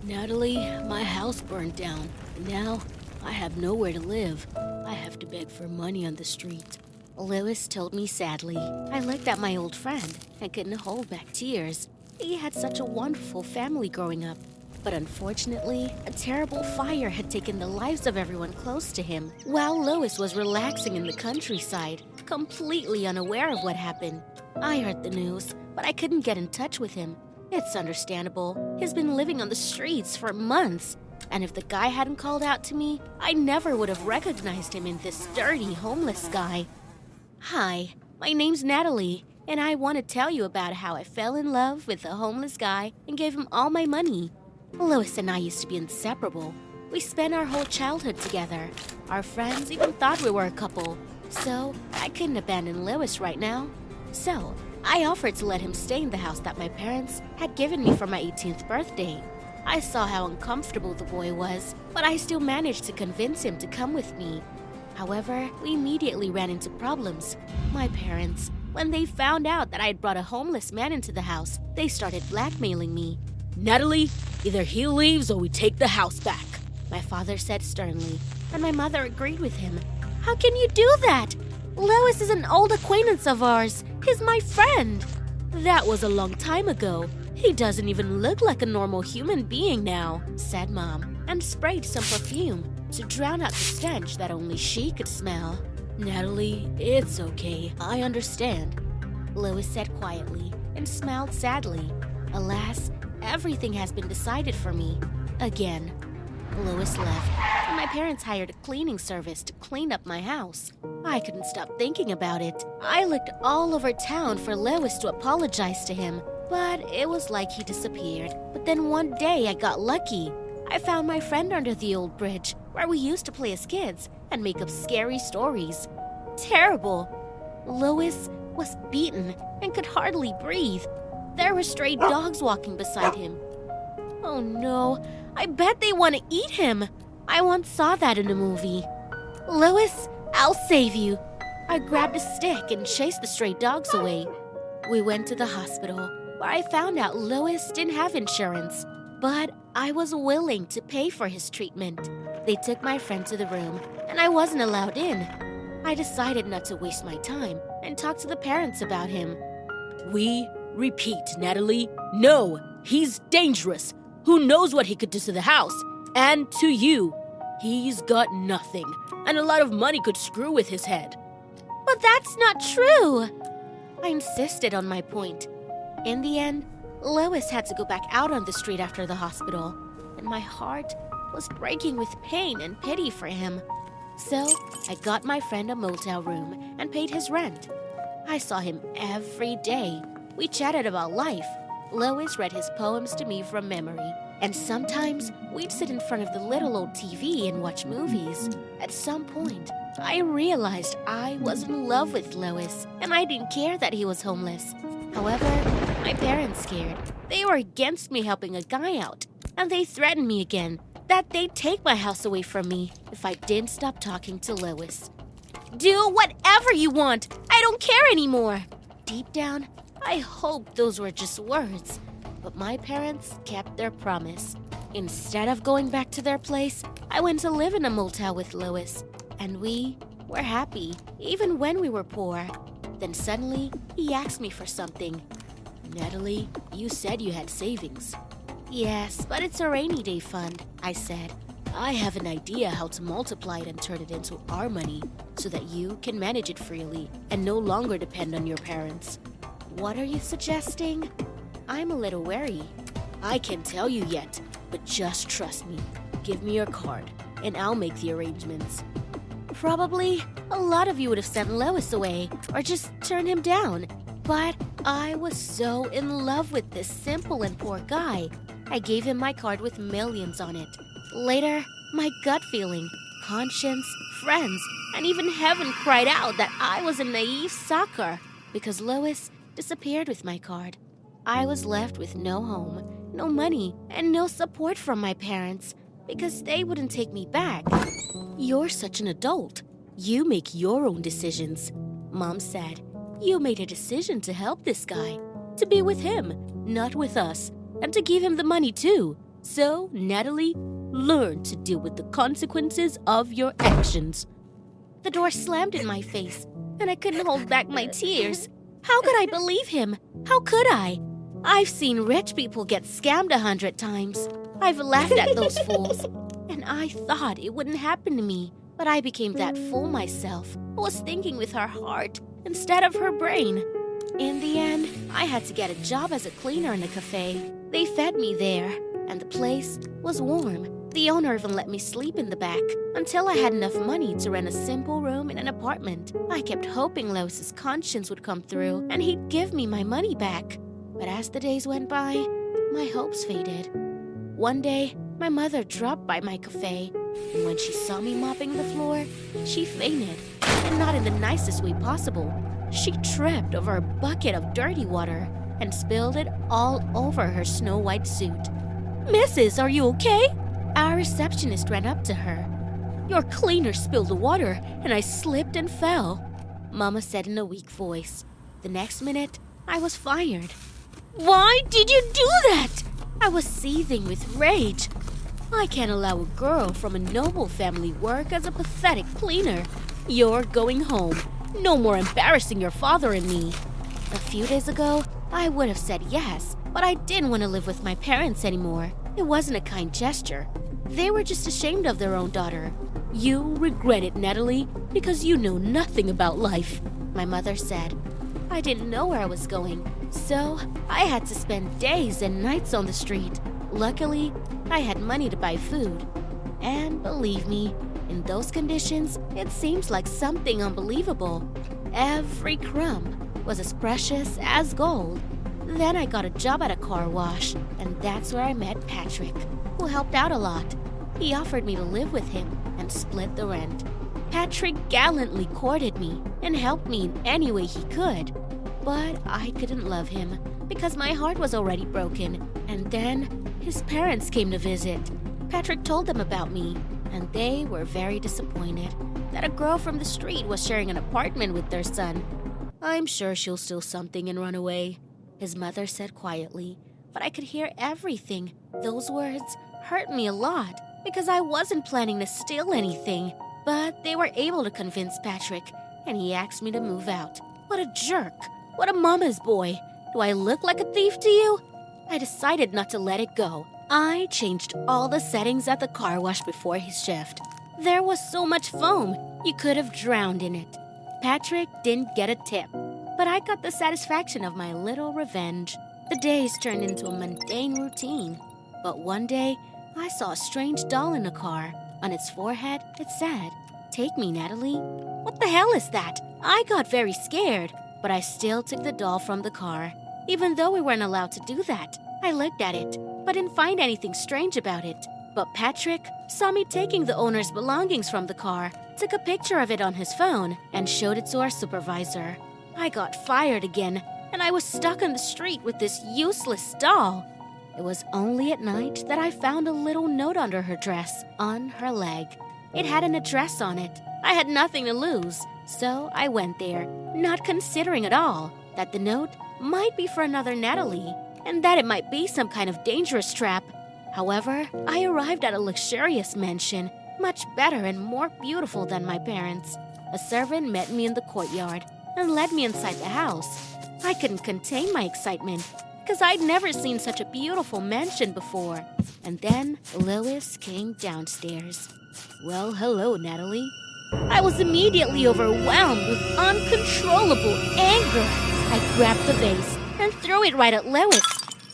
Natalie, my house burned down, and now I have nowhere to live. I have to beg for money on the street. Lois told me sadly. I looked at my old friend and couldn't hold back tears. He had such a wonderful family growing up. But unfortunately, a terrible fire had taken the lives of everyone close to him, while Lois was relaxing in the countryside, completely unaware of what happened. I heard the news, but I couldn't get in touch with him. It's understandable. He's been living on the streets for months, and if the guy hadn't called out to me, I never would have recognized him in this dirty, homeless guy. Hi, my name's Natalie, and I want to tell you about how I fell in love with a homeless guy and gave him all my money. Lois and I used to be inseparable. We spent our whole childhood together. Our friends even thought we were a couple. So, I couldn't abandon Lois right now. So, I offered to let him stay in the house that my parents had given me for my 18th birthday. I saw how uncomfortable the boy was, but I still managed to convince him to come with me. However, we immediately ran into problems. My parents, when they found out that I had brought a homeless man into the house, they started blackmailing me. Natalie, either he leaves or we take the house back, my father said sternly, and my mother agreed with him. How can you do that? Lois is an old acquaintance of ours. He's my friend. That was a long time ago. He doesn't even look like a normal human being now, said Mom, and sprayed some perfume to drown out the stench that only she could smell. Natalie, it's okay. I understand, Lois said quietly and smiled sadly. Alas, everything has been decided for me. Again. Lois left, and my parents hired a cleaning service to clean up my house. I couldn't stop thinking about it. I looked all over town for Lois to apologize to him, but it was like he disappeared. But then one day I got lucky. I found my friend under the old bridge, where we used to play as kids and make up scary stories. Terrible! Lois was beaten and could hardly breathe. There were stray dogs walking beside him. Oh no, I bet they want to eat him. I once saw that in a movie. Lois, I'll save you. I grabbed a stick and chased the stray dogs away. We went to the hospital, where I found out Lois didn't have insurance, but I was willing to pay for his treatment. They took my friend to the room, and I wasn't allowed in. I decided not to waste my time and talked to the parents about him. We repeat, Natalie, no, he's dangerous. Who knows what he could do to the house and to you? He's got nothing, and a lot of money could screw with his head. But that's not true. I insisted on my point. In the end, Lois had to go back out on the street after the hospital, and my heart was breaking with pain and pity for him. So, I got my friend a motel room and paid his rent. I saw him every day. We chatted about life. Lois read his poems to me from memory, and sometimes we'd sit in front of the little old TV and watch movies. At some point, I realized I was in love with Lois, and I didn't care that he was homeless. However, my parents cared. They were against me helping a guy out, and they threatened me again that they'd take my house away from me if I didn't stop talking to Lois. Do whatever you want. I don't care anymore. Deep down, I hoped those were just words, but my parents kept their promise. Instead of going back to their place, I went to live in a motel with Lois, and we were happy, even when we were poor. Then suddenly, he asked me for something. Natalie, you said you had savings. Yes, but it's a rainy day fund, I said. I have an idea how to multiply it and turn it into our money so that you can manage it freely and no longer depend on your parents. What are you suggesting? I'm a little wary. I can't tell you yet, but just trust me. Give me your card, and I'll make the arrangements. Probably a lot of you would have sent Lois away or just turned him down. But I was so in love with this simple and poor guy. I gave him my card with millions on it. Later, my gut feeling, conscience, friends, and even heaven cried out that I was a naive sucker because Lois disappeared with my card. I was left with no home, no money, and no support from my parents because they wouldn't take me back. You're such an adult. You make your own decisions, Mom said. You made a decision to help this guy, to be with him, not with us, and to give him the money too. So, Natalie, learn to deal with the consequences of your actions. The door slammed in my face, and I couldn't hold back my tears. How could I believe him? How could I? I've seen rich people get scammed 100 times. I've laughed at those fools, and I thought it wouldn't happen to me. But I became that fool myself. I was thinking with her heart instead of her brain. In the end, I had to get a job as a cleaner in a cafe. They fed me there, and the place was warm. The owner even let me sleep in the back until I had enough money to rent a simple room in an apartment. I kept hoping Lois's conscience would come through and he'd give me my money back. But as the days went by, my hopes faded. One day, my mother dropped by my cafe, and when she saw me mopping the floor, she fainted, and not in the nicest way possible. She tripped over a bucket of dirty water and spilled it all over her snow-white suit. Mrs., are you okay? Our receptionist ran up to her. Your cleaner spilled the water, and I slipped and fell, Mama said in a weak voice. The next minute, I was fired. Why did you do that? I was seething with rage. I can't allow a girl from a noble family work as a pathetic cleaner. You're going home. No more embarrassing your father and me. A few days ago, I would have said yes, but I didn't want to live with my parents anymore. It wasn't a kind gesture. They were just ashamed of their own daughter. You regret it, Natalie, because you know nothing about life, my mother said. I didn't know where I was going, so I had to spend days and nights on the street. Luckily, I had money to buy food. And believe me, in those conditions, it seems like something unbelievable. Every crumb was as precious as gold. Then I got a job at a car wash, and that's where I met Patrick, who helped out a lot. He offered me to live with him and split the rent. Patrick gallantly courted me and helped me in any way he could. But I couldn't love him because my heart was already broken. And then his parents came to visit. Patrick told them about me, and they were very disappointed that a girl from the street was sharing an apartment with their son. I'm sure she'll steal something and run away, his mother said quietly, but I could hear everything. Those words hurt me a lot because I wasn't planning to steal anything. But they were able to convince Patrick, and he asked me to move out. What a jerk! What a mama's boy! Do I look like a thief to you? I decided not to let it go. I changed all the settings at the car wash before his shift. There was so much foam, you could have drowned in it. Patrick didn't get a tip, but I got the satisfaction of my little revenge. The days turned into a mundane routine. But one day, I saw a strange doll in a car. On its forehead, it said, "Take me, Natalie." What the hell is that? I got very scared, but I still took the doll from the car. Even though we weren't allowed to do that, I looked at it, but didn't find anything strange about it. But Patrick saw me taking the owner's belongings from the car, took a picture of it on his phone, and showed it to our supervisor. I got fired again, and I was stuck on the street with this useless doll. It was only at night that I found a little note under her dress, on her leg. It had an address on it. I had nothing to lose, so I went there, not considering at all that the note might be for another Natalie, and that it might be some kind of dangerous trap. However, I arrived at a luxurious mansion, much better and more beautiful than my parents. A servant met me in the courtyard and led me inside the house. I couldn't contain my excitement, because I'd never seen such a beautiful mansion before. And then Lois came downstairs. Well, hello, Natalie. I was immediately overwhelmed with uncontrollable anger. I grabbed the vase and threw it right at Lois,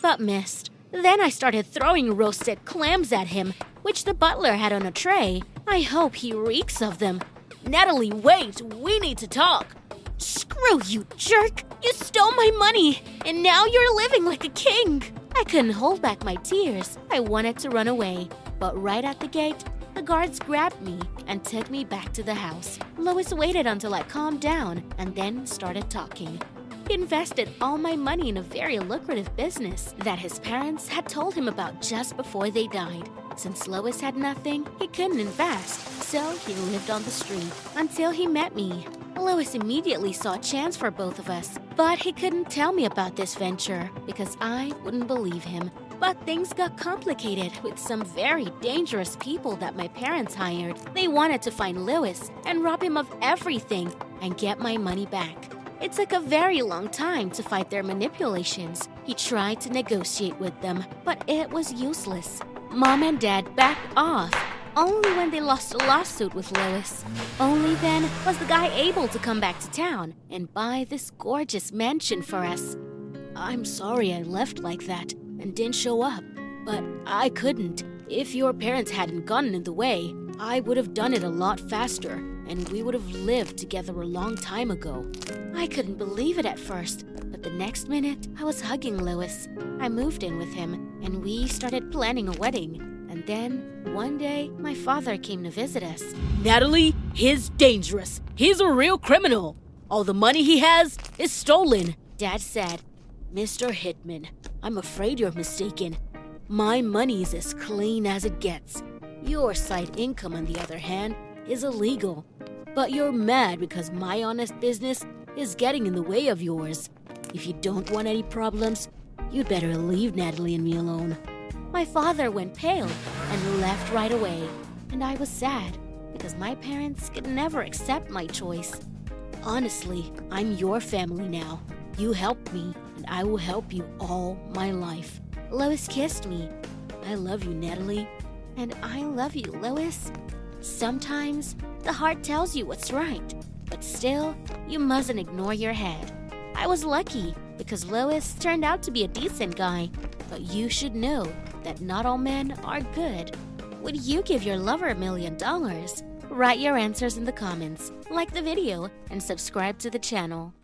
but missed. Then I started throwing roasted clams at him, which the butler had on a tray. I hope he reeks of them. Natalie, wait! We need to talk! Screw you, jerk! You stole my money, and now you're living like a king! I couldn't hold back my tears. I wanted to run away, but right at the gate, the guards grabbed me and took me back to the house. Lois waited until I calmed down and then started talking. He invested all my money in a very lucrative business that his parents had told him about just before they died. Since Lois had nothing, he couldn't invest, so he lived on the street until he met me. Lois immediately saw a chance for both of us, but he couldn't tell me about this venture because I wouldn't believe him. But things got complicated with some very dangerous people that my parents hired. They wanted to find Lewis and rob him of everything and get my money back. It took a very long time to fight their manipulations. He tried to negotiate with them, but it was useless. Mom and Dad backed off, only when they lost a lawsuit with Lewis. Only then was the guy able to come back to town and buy this gorgeous mansion for us. I'm sorry I left like that and didn't show up, but I couldn't. If your parents hadn't gotten in the way, I would have done it a lot faster, and we would have lived together a long time ago. I couldn't believe it at first, but the next minute, I was hugging Lewis. I moved in with him, and we started planning a wedding. And then, one day, my father came to visit us. Natalie, he's dangerous. He's a real criminal. All the money he has is stolen. Dad said, Mr. Hitman, I'm afraid you're mistaken. My money's as clean as it gets. Your side income, on the other hand, is illegal. But you're mad because my honest business is getting in the way of yours. If you don't want any problems, you'd better leave Natalie and me alone. My father went pale and left right away, and I was sad because my parents could never accept my choice. Honestly, I'm your family now. You helped me, and I will help you all my life. Lois kissed me. I love you, Natalie. And I love you, Lois. Sometimes the heart tells you what's right, but still, you mustn't ignore your head. I was lucky because Lois turned out to be a decent guy, but you should know that not all men are good. Would you give your lover $1 million? Write your answers in the comments, like the video, and subscribe to the channel.